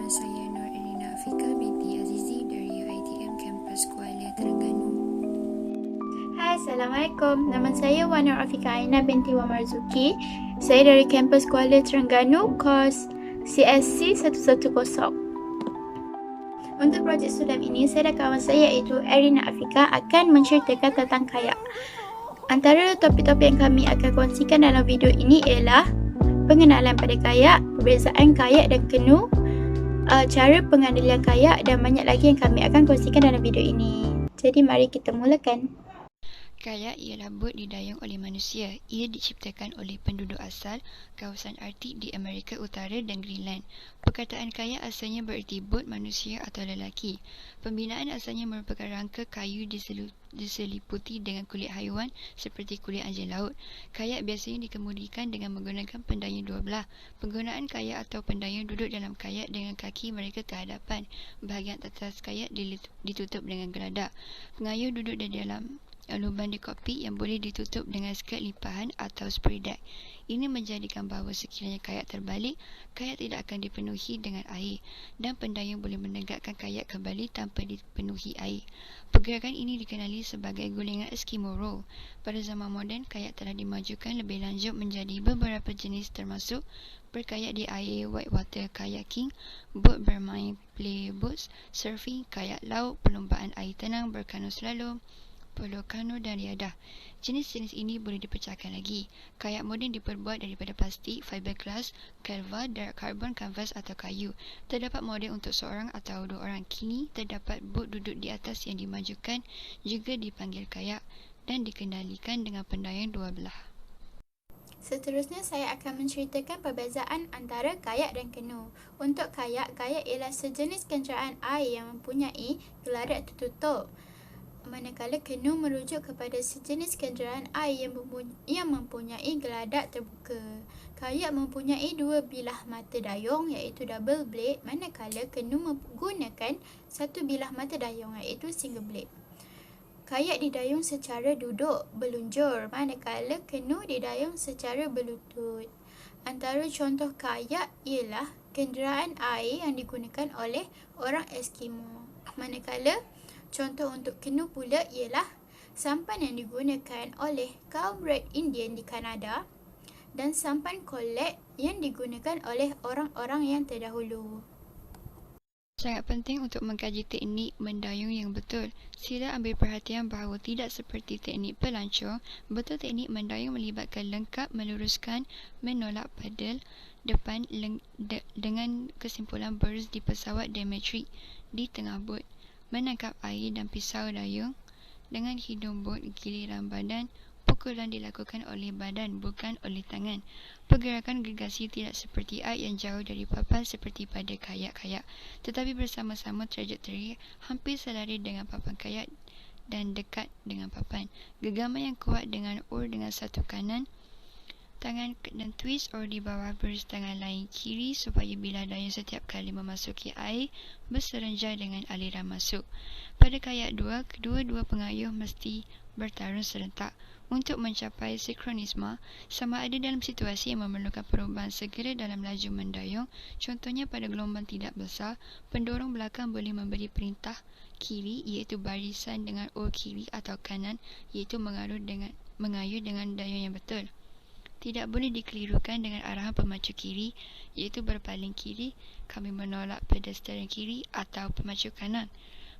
saya Nur Elina Afika binti Azizi dari UiTM Kampus Kuala Terengganu. Hai, Assalamualaikum. Nama saya Wan Nur Afika Aina binti Wan Marzuki. Saya dari Kampus Kuala Terengganu, kos CSC 110. Untuk projek sulam ini, saya dan kawan saya iaitu Erina Afika akan menceritakan tentang kayak. Antara topik-topik yang kami akan kongsikan dalam video ini ialah pengenalan pada kayak, perbezaan kayak dan kenu, cara pengendalian kayak dan banyak lagi yang kami akan kongsikan dalam video ini. Jadi mari kita mulakan. Kayak ialah bot didayung oleh manusia. Ia diciptakan oleh penduduk asal kawasan Arktik di Amerika Utara dan Greenland. Perkataan kayak asalnya bererti bot manusia atau lelaki. Pembinaan asalnya merupakan rangka kayu diseliputi dengan kulit haiwan seperti kulit anjing laut. Kayak biasanya dikemudikan dengan menggunakan pendayung dua belah. Penggunaan kayak atau pendayung duduk dalam kayak dengan kaki mereka ke hadapan. Bahagian atas kayak ditutup dengan geladak. Pengayuh duduk di dalam lubang di kokpit yang boleh ditutup dengan skirt lipahan atau spray deck. Ini menjadikan bahawa sekiranya kayak terbalik, kayak tidak akan dipenuhi dengan air dan pendayung boleh menegakkan kayak kembali tanpa dipenuhi air. Pergerakan ini dikenali sebagai gulingan Eskimo roll. Pada zaman moden, kayak telah dimajukan lebih lanjut menjadi beberapa jenis termasuk berkayak di air, whitewater kayaking, bot bermain play boats, surfing, kayak laut, perlombaan air tenang, berkano slalom, polo kano dan riadah. Jenis-jenis ini boleh dipecahkan lagi. Kayak moden diperbuat daripada plastik, fiberglass, kelva, dark carbon, kanvas atau kayu. Terdapat model untuk seorang atau dua orang. Kini terdapat bot duduk di atas yang dimajukan juga dipanggil kayak dan dikendalikan dengan pendayung dua belah. Seterusnya saya akan menceritakan perbezaan antara kayak dan kenu. Untuk kayak ialah sejenis kenderaan air yang mempunyai geladak tertutup. Manakala kenu merujuk kepada sejenis kenderaan air yang mempunyai geladak terbuka. Kayak mempunyai dua bilah mata dayung iaitu double blade, manakala kenu menggunakan satu bilah mata dayung iaitu single blade. Kayak didayung secara duduk berlunjur, manakala kenu didayung secara berlutut. Antara contoh kayak ialah kenderaan air yang digunakan oleh orang Eskimo. Manakala contoh untuk kenu pula ialah sampan yang digunakan oleh kaum Red Indian di Kanada dan sampan kolek yang digunakan oleh orang-orang yang terdahulu. Sangat penting untuk mengkaji teknik mendayung yang betul. Sila ambil perhatian bahawa tidak seperti teknik pelancong, betul teknik mendayung melibatkan lengkap meluruskan menolak pedal depan dengan kesimpulan burst di pesawat diametrik di tengah bot. Menangkap air dan pisau dayung dengan hidung bot, giliran badan pukulan dilakukan oleh badan bukan oleh tangan. Pergerakan gergasi tidak seperti air yang jauh dari papan seperti pada kayak-kayak, tetapi bersama-sama trajektori hampir selari dengan papan kayak dan dekat dengan papan. Genggaman yang kuat dengan oar dengan satu kanan tangan dan twist oar di bawah burst tangan lain kiri supaya bilah dayung setiap kali memasuki air berserenjang dengan aliran masuk. Pada kayak dua, kedua-dua pengayuh mesti bertarung serentak untuk mencapai sinkronisme sama ada dalam situasi yang memerlukan perubahan segera dalam laju mendayung. Contohnya pada gelombang tidak besar, pendorong belakang boleh memberi perintah kiri iaitu barisan dengan oar kiri atau kanan iaitu mengayuh dengan dayung yang betul. Tidak boleh dikelirukan dengan arahan pemacu kiri iaitu berpaling kiri, kami menolak pedal steering kiri atau pemacu kanan.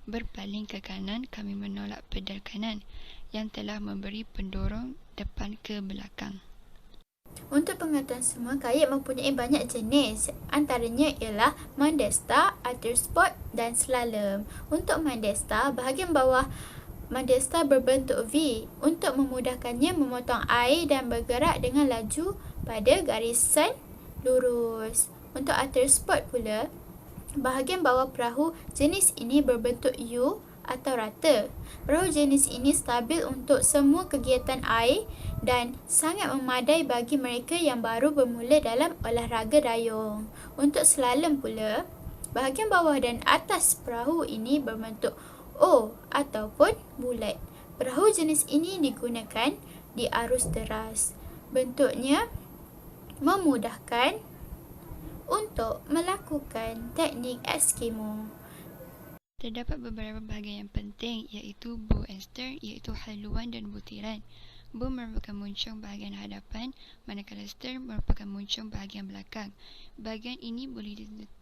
Berpaling ke kanan, kami menolak pedal kanan yang telah memberi pendorong depan ke belakang. Untuk pengetahuan semua, kayak mempunyai banyak jenis. Antaranya ialah Mandesta, Arthursport dan Slalom. Untuk Mandesta, bahagian bawah Mandesta berbentuk V untuk memudahkannya memotong air dan bergerak dengan laju pada garisan lurus. Untuk Arthursport pula, bahagian bawah perahu jenis ini berbentuk U atau rata. Perahu jenis ini stabil untuk semua kegiatan air dan sangat memadai bagi mereka yang baru bermula dalam olahraga dayung. Untuk slalom pula, bahagian bawah dan atas perahu ini berbentuk O ataupun bulat. Perahu jenis ini digunakan di arus deras. Bentuknya memudahkan untuk melakukan teknik Eskimo. Terdapat beberapa bahagian yang penting iaitu bow and stern iaitu haluan dan butiran. Bow merupakan muncung bahagian hadapan manakala stern merupakan muncung bahagian belakang. Bahagian ini boleh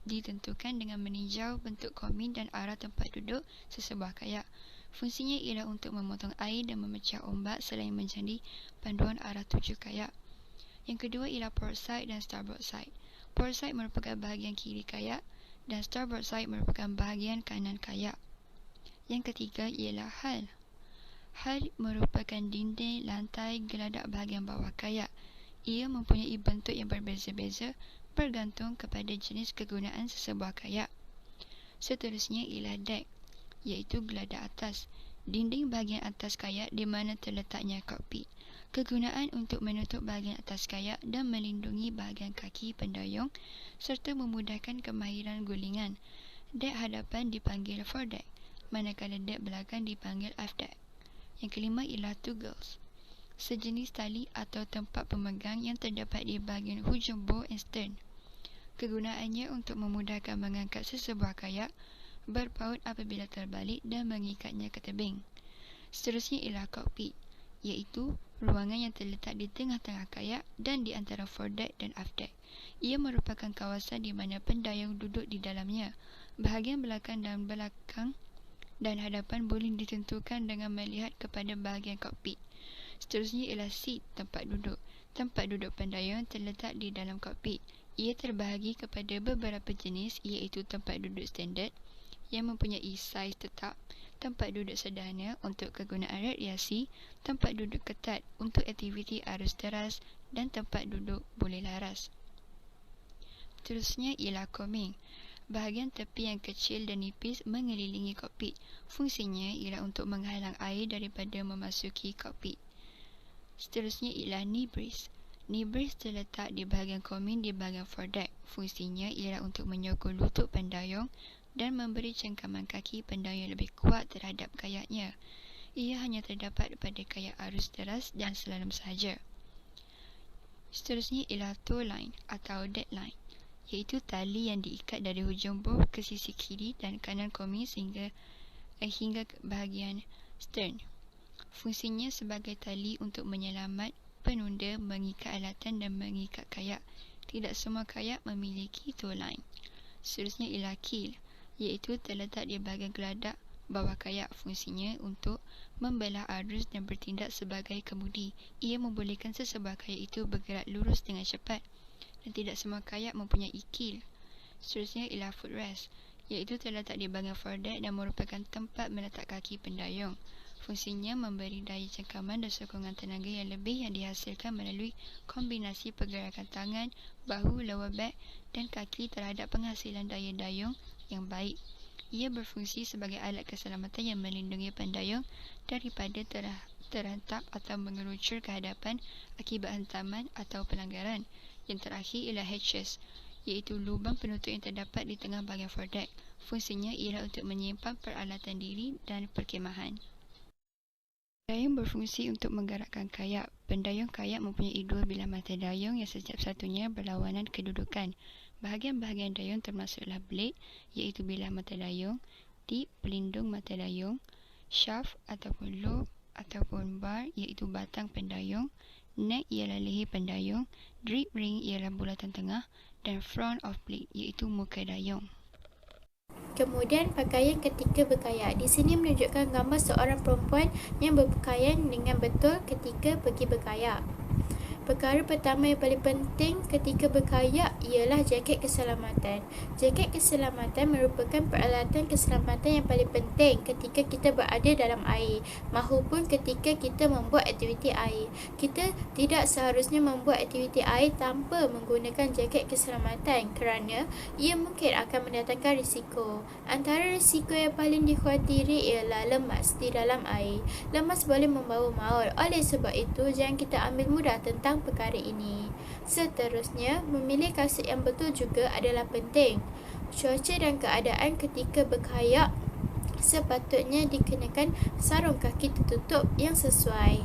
ditentukan dengan meninjau bentuk komin dan arah tempat duduk sesebuah kayak. Fungsinya ialah untuk memotong air dan memecah ombak selain menjadi panduan arah tuju kayak. Yang kedua ialah port side dan starboard side. Port side merupakan bahagian kiri kayak dan starboard side merupakan bahagian kanan kayak. Yang ketiga ialah hull. Hull merupakan dinding lantai geladak bahagian bawah kayak. Ia mempunyai bentuk yang berbeza-beza bergantung kepada jenis kegunaan sesebuah kayak. Seterusnya ialah deck, iaitu geladak atas. Dinding bahagian atas kayak di mana terletaknya kokpit. Kegunaan untuk menutup bahagian atas kayak dan melindungi bahagian kaki pendayung serta memudahkan kemahiran gulingan. Dek hadapan dipanggil foredeck, manakala dek belakang dipanggil aftdeck. Yang kelima ialah toggles, sejenis tali atau tempat pemegang yang terdapat di bahagian hujung bow and stern. Kegunaannya untuk memudahkan mengangkat sesebuah kayak, berpaut apabila terbalik dan mengikatnya ke tebing. Seterusnya ialah kokpit, iaitu ruangan yang terletak di tengah-tengah kayak dan di antara foredeck dan aftdeck. Ia merupakan kawasan di mana pendayung duduk di dalamnya. Bahagian belakang dan hadapan boleh ditentukan dengan melihat kepada bahagian kokpit. Seterusnya ialah seat, tempat duduk. Tempat duduk pendayung terletak di dalam kokpit. Ia terbahagi kepada beberapa jenis iaitu tempat duduk standard yang mempunyai saiz tetap, tempat duduk sederhana untuk kegunaan rekreasi, tempat duduk ketat untuk aktiviti arus deras dan tempat duduk boleh laras. Seterusnya ialah coaming. Bahagian tepi yang kecil dan nipis mengelilingi kokpit. Fungsinya ialah untuk menghalang air daripada memasuki kokpit. Seterusnya ialah knee brace. Knee brace terletak di bahagian coaming di bahagian foredeck. Fungsinya ialah untuk menyokong lutut pendayung dan memberi cengkaman kaki pendayung lebih kuat terhadap kayaknya. Ia hanya terdapat pada kayak arus deras dan slalom sahaja. Seterusnya ialah tow line atau deadline, iaitu tali yang diikat dari hujung bow ke sisi kiri dan kanan coaming hingga ke bahagian stern. Fungsinya sebagai tali untuk menyelamat penunda, mengikat alatan dan mengikat kayak. Tidak semua kayak memiliki tow line. Seterusnya ialah keel, iaitu terletak di bahagian geladak bawah kayak. Fungsinya untuk membelah arus dan bertindak sebagai kemudi. Ia membolehkan sesebuah kayak itu bergerak lurus dengan cepat dan tidak semua kayak mempunyai keel. Seterusnya ialah footrest, iaitu terletak di bahagian foredeck dan merupakan tempat meletak kaki pendayung. Fungsinya memberi daya cengkaman dan sokongan tenaga yang lebih yang dihasilkan melalui kombinasi pergerakan tangan, bahu, lower back dan kaki terhadap penghasilan daya dayung yang baik. Ia berfungsi sebagai alat keselamatan yang melindungi pendayung daripada terhentak atau mengeruncur ke hadapan akibat hantaman atau pelanggaran. Yang terakhir ialah hatches, iaitu lubang penutup yang terdapat di tengah bahagian foredeck. Fungsinya ialah untuk menyimpan peralatan diri dan perkhemahan. Pendayung berfungsi untuk menggerakkan kayak. Pendayung kayak mempunyai dua bilah mata dayung yang setiap satunya berlawanan kedudukan. Bahagian-bahagian dayung termasuklah blade, iaitu bilah mata dayung, tip, pelindung mata dayung, shaft ataupun lobe ataupun bar, iaitu batang pendayung, neck ialah leher pendayung, drip ring ialah bulatan tengah dan front of blade, iaitu muka dayung. Kemudian pakaian ketika berkayak. Di sini menunjukkan gambar seorang perempuan yang berpakaian dengan betul ketika pergi berkayak. Perkara pertama yang paling penting ketika berkayak ialah jaket keselamatan. Jaket keselamatan merupakan peralatan keselamatan yang paling penting ketika kita berada dalam air mahupun ketika kita membuat aktiviti air. Kita tidak seharusnya membuat aktiviti air tanpa menggunakan jaket keselamatan kerana ia mungkin akan mendatangkan risiko. Antara risiko yang paling dikhawatiri ialah lemas di dalam air. Lemas boleh membawa maut. Oleh sebab itu, jangan kita ambil mudah tentang perkara ini. Seterusnya, memilih kasut yang betul juga adalah penting. Cuaca dan keadaan ketika berkayak sepatutnya dikenakan sarung kaki tertutup yang sesuai.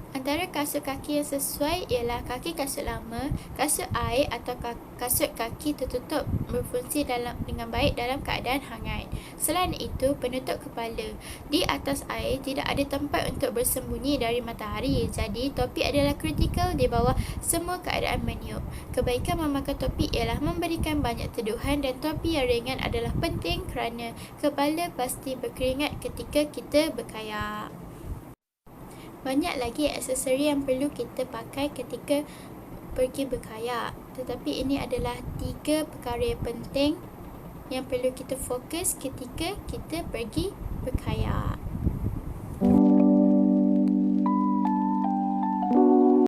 Antara kasut kaki yang sesuai ialah kaki kasut lama, kasut air atau kasut kaki tertutup berfungsi dengan baik dalam keadaan hangat. Selain itu, penutup kepala. Di atas air tidak ada tempat untuk bersembunyi dari matahari, jadi topi adalah kritikal di bawah semua keadaan meniup. Kebaikan memakai topi ialah memberikan banyak teduhan dan topi yang ringan adalah penting kerana kepala pasti berkeringat ketika kita berkayak. Banyak lagi aksesori yang perlu kita pakai ketika pergi berkayak. Tetapi ini adalah 3 perkara yang penting yang perlu kita fokus ketika kita pergi berkayak.